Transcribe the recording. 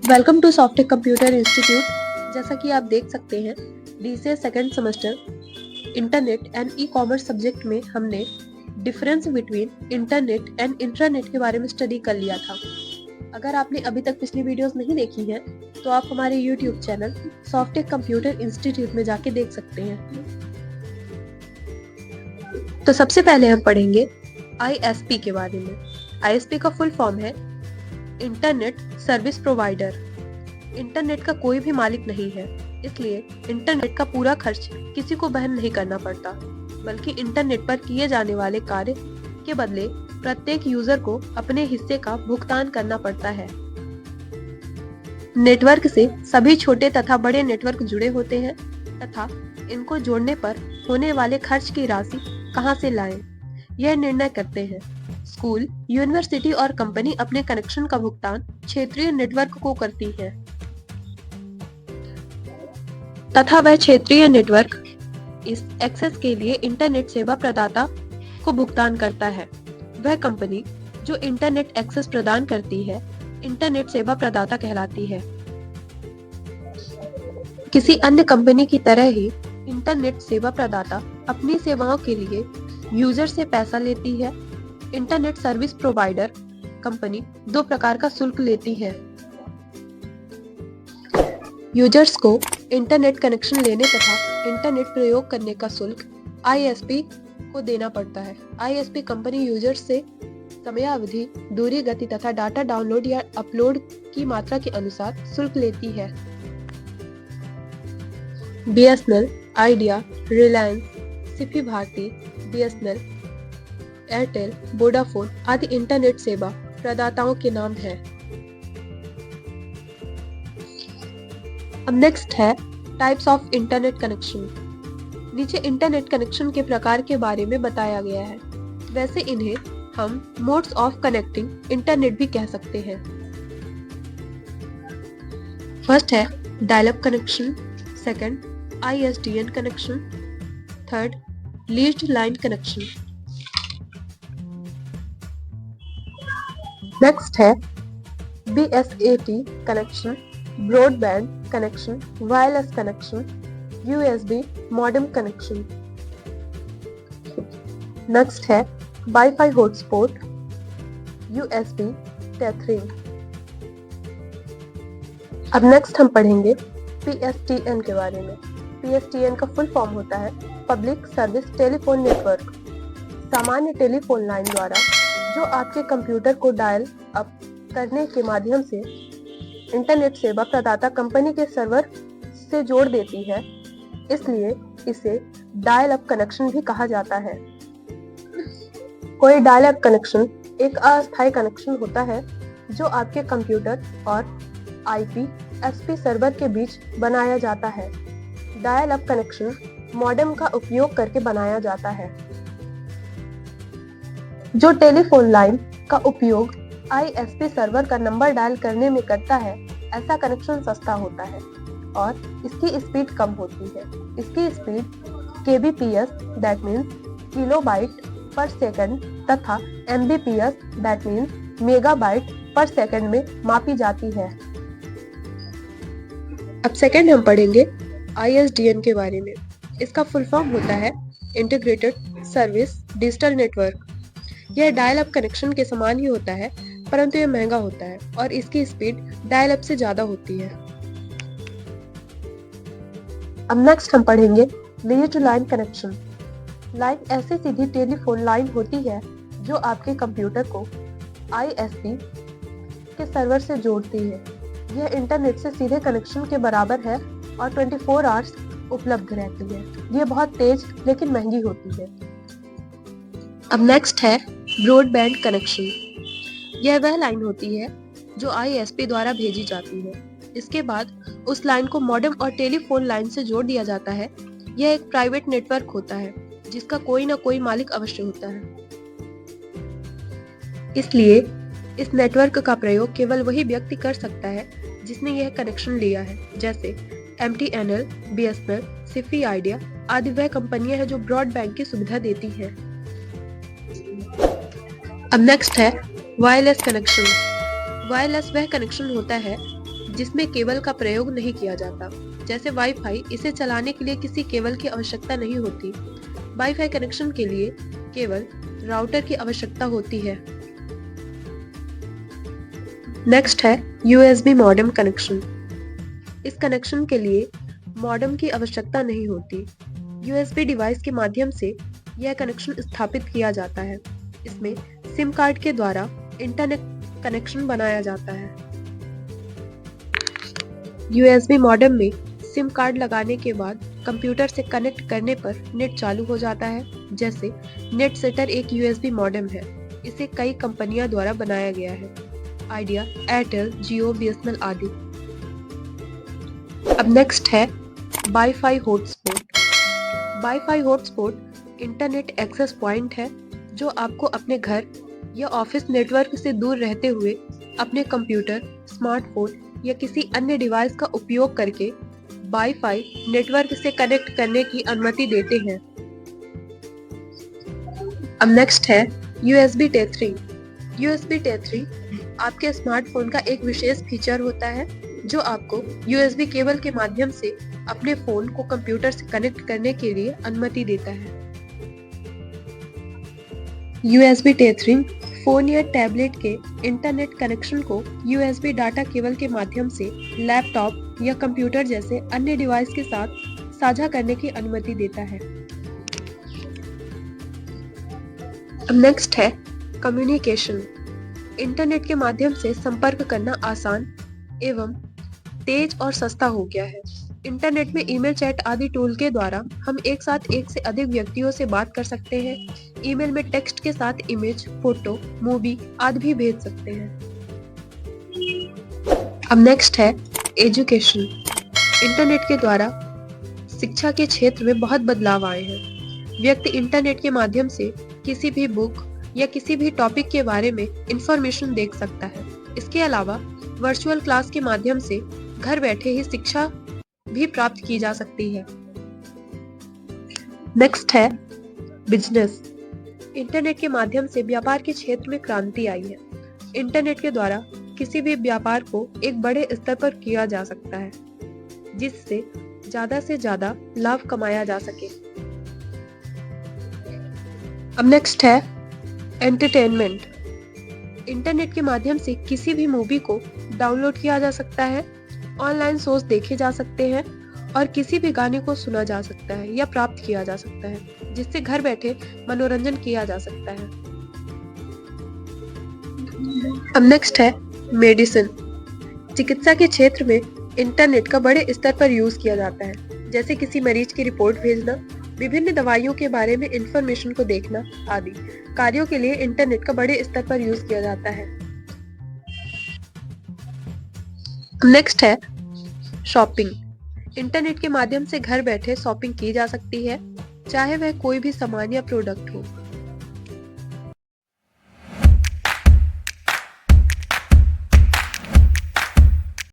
Welcome to Softech computer institute. जैसा कि आप देख सकते हैं, DCA second semester internet and e commerce subject में हमने difference between internet and intranet के बारे में स्टडी कर लिया था। अगर आपने अभी तक पिछली वीडियोस नहीं देखी हैं, तो आप हमारे YouTube channel Softech computer institute में जाके देख सकते हैं। तो सबसे पहले हम पढ़ेंगे ISP के बारे में। ISP का फुल फॉर्म है इंटरनेट सर्विस प्रोवाइडर। इंटरनेट का कोई भी मालिक नहीं है, इसलिए इंटरनेट का पूरा खर्च किसी को वहन नहीं करना पड़ता, बल्कि इंटरनेट पर किए जाने वाले कार्य के बदले प्रत्येक यूजर को अपने हिस्से का भुगतान करना पड़ता है। नेटवर्क से सभी छोटे तथा बड़े नेटवर्क जुड़े होते हैं तथा इनको जोड़ने पर होने वाले खर्च की राशि कहां से लाएं, यह निर्णय करते हैं। स्कूल, यूनिवर्सिटी और कंपनी अपने कनेक्शन का भुगतान क्षेत्रीय नेटवर्क को करती है तथा वह क्षेत्रीय नेटवर्क इस एक्सेस के लिए इंटरनेट सेवा प्रदाता को भुगतान करता है। वह कंपनी जो इंटरनेट एक्सेस प्रदान करती है इंटरनेट सेवा प्रदाता कहलाती है। किसी अन्य कंपनी की तरह ही इंटरनेट सेवा प्रदाता अपनी सेवाओं के लिए यूजर से पैसा लेती है। इंटरनेट सर्विस प्रोवाइडर कंपनी दो प्रकार का शुल्क लेती है। यूजर्स को इंटरनेट कनेक्शन लेने तथा इंटरनेट प्रयोग करने का शुल्क ISP को देना पड़ता है। ISP कंपनी यूजर्स से समयावधि, दूरी, गति तथा डाटा डाउनलोड या अपलोड की मात्रा के अनुसार शुल्क लेती है। BSNL, Idea, Reliance, Sify Bharti, BSNL, Airtel, Vodafone आदि इंटरनेट सेवा प्रदाताओं के नाम हैं। अब नेक्स्ट है टाइप्स ऑफ इंटरनेट कनेक्शन। नीचे इंटरनेट कनेक्शन के प्रकार के बारे में बताया गया है। वैसे इन्हें हम मोड्स ऑफ कनेक्टिंग इंटरनेट भी कह सकते हैं। फर्स्ट है dial-up connection, second ISDN connection, third leased line connection. Next है BSAT connection, broadband connection, wireless connection, USB modem connection. Next है वाईफाई हॉटस्पॉट, USB टेथरिंग। अब नेक्स्ट हम पढ़ेंगे PSTN के बारे में। PSTN का फुल फॉर्म होता है पब्लिक सर्विस टेलीफोन नेटवर्क। सामान्य टेलीफोन लाइन द्वारा जो आपके कंप्यूटर को डायल अप करने के माध्यम से इंटरनेट सेवा प्रदाता कंपनी के सर्वर से जोड़ देती है, इसलिए इसे डायल अप कनेक्शन भी कहा जाता है। कोई डायल अप कनेक्शन एक अस्थायी कनेक्शन होता है जो आपके कंप्यूटर और IPSP सर्वर के बीच बनाया जाता है। डायल अप कनेक्शन मॉडेम का उपयोग करके बनाया जाता है। जो टेलीफोन लाइन का उपयोग ISP सर्वर का नंबर डायल करने में करता है, ऐसा कनेक्शन सस्ता होता है और इसकी स्पीड कम होती है। इसकी speed kbps that means kilobyte पर सेकंड तथा mbps दैट मीन्स मेगाबाइट पर सेकंड में मापी जाती है। अब सेकंड हम पढ़ेंगे ISDN के बारे में। इसका फुल फॉर्म होता है इंटीग्रेटेड सर्विस डिजिटल नेटवर्क। यह डायल अप कनेक्शन के समान ही होता है, परंतु यह महंगा होता है और इसकी स्पीड डायल अप से ज्यादा होती है। अब नेक्स्ट हम पढ़ेंगे लीज्ड लाइन कनेक्शन। लाइन ऐसी सीधी टेलीफोन लाइन होती है जो आपके कंप्यूटर को ISP के सर्वर से जोड़ती है। यह इंटरनेट से सीधे कनेक्शन के बराबर है और 24 आवर्स उपलब्ध रहती है। यह बहुत तेज लेकिन महंगी होती है। अब नेक्स्ट है ब्रॉडबैंड कनेक्शन। यह वह लाइन होती है जो ISP द्वारा भेजी जाती है। इसके बाद उस लाइन को मॉडेम और टेलीफोन लाइन से जोड़ दिया जाता है। यह एक प्राइवेट नेटवर्क होता है जिसका कोई ना कोई मालिक अवश्य होता है, इसलिए इस नेटवर्क का प्रयोग केवल वही व्यक्ति कर सकता है जिसने यह कनेक्शन लिया है। जैसे MTNL, BSNL, सिफी, आइडिया आदि वह कंपनियां हैं जो ब्रॉडबैंड की सुविधा देती हैं। अब नेक्स्ट है वायरलेस कनेक्शन। वायरलेस वह कनेक्शन होता है जिसमें केबल का प्रयोग नहीं किया जाता, जैसे वाईफाई। इसे चलाने के लिए किसी केबल की आवश्यकता नहीं होती। वाईफाई कनेक्शन के लिए केवल राउटर की आवश्यकता होती है। नेक्स्ट है USB मॉडेम कनेक्शन। इस कनेक्शन के लिए मॉडेम की आवश्यकता नहीं होती। USB डिवाइस के माध्यम से यह कनेक्शन स्थापित किया जाता है। इसमें सिम कार्ड के द्वारा इंटरनेट कनेक्शन बनाया जाता है। USB मॉडेम में सिम कार्ड लगाने के बाद कंप्यूटर से कनेक्ट करने पर नेट चालू हो जाता है। जैसे नेट सेटर एक USB मॉडेम है। इसे कई कंपनियों द्वारा बनाया गया है, आइडिया, एयरटेल, जियो, BSNL आदि। अब नेक्स्ट है WiFi hotspot. WiFi hotspot internet access point है जो आपको अपने घर या ऑफिस नेटवर्क से दूर रहते हुए अपने कंप्यूटर, स्मार्टफोन या किसी अन्य डिवाइस का उपयोग करके वाईफाई नेटवर्क से कनेक्ट करने की अनुमति देते हैं। अब नेक्स्ट है USB Type 3। USB Type 3 आपके स्मार्टफोन का एक विशेष फीचर होता है जो आपको USB केबल के माध्यम से अपने फोन को कंप्यूटर से कनेक्ट करने के लिए अनुमति देता है। USB Type 3 फोन या टैबलेट के इंटरनेट कनेक्शन को USB डाटा केबल के माध्यम से लैपटॉप या कंप्यूटर जैसे अन्य डिवाइस के साथ साझा करने की अनुमति देता है। अब नेक्स्ट है कम्युनिकेशन। इंटरनेट के माध्यम से संपर्क करना आसान एवं तेज और सस्ता हो गया है। इंटरनेट में ईमेल, चैट आदि टूल के द्वारा हम एक साथ एक से अधिक व्यक्तियों से बात कर सकते हैं। ईमेल में टेक्स्ट के साथ इमेज, फोटो, मूवी आदि भी भेज सकते हैं। अब नेक्स्ट है एजुकेशन। इंटरनेट के द्वारा शिक्षा के क्षेत्र में बहुत बदलाव आए हैं। व्यक्ति इंटरनेट के माध्यम से किसी भी बुक या किसी भी टॉपिक के बारे में इंफॉर्मेशन देख सकता है। इसके अलावा वर्चुअल क्लास के माध्यम से घर बैठे ही शिक्षा भी प्राप्त की जा सकती है। नेक्स्ट है बिजनेस। इंटरनेट के माध्यम से व्यापार के क्षेत्र में क्रांति आई है। इंटरनेट के द्वारा किसी भी व्यापार को एक बड़े स्तर पर किया जा सकता है, जिससे ज्यादा से ज्यादा लाभ कमाया जा सके। अब नेक्स्ट है एंटरटेनमेंट। इंटरनेट के माध्यम से किसी भी मूवी को डाउनलोड किया जा सकता है, ऑनलाइन शोज देखे जा सकते हैं और किसी भी गाने को सुना जा सकता है या प्राप्त किया जा सकता है, जिससे घर बैठे मनोरंजन किया जा सकता है। अब नेक्स्ट है मेडिसिन। चिकित्सा के क्षेत्र में इंटरनेट का बड़े स्तर पर यूज किया जाता है, जैसे किसी मरीज की रिपोर्ट भेजना, विभिन्न दवाइयों के बारे में इंफॉर्मेशन को देखना आदि कार्यों के लिए इंटरनेट का बड़े स्तर पर यूज किया जाता है। नेक्स्ट है शॉपिंग। इंटरनेट के माध्यम से घर बैठे शॉपिंग की जा सकती है, चाहे वह कोई भी सामान या प्रोडक्ट हो।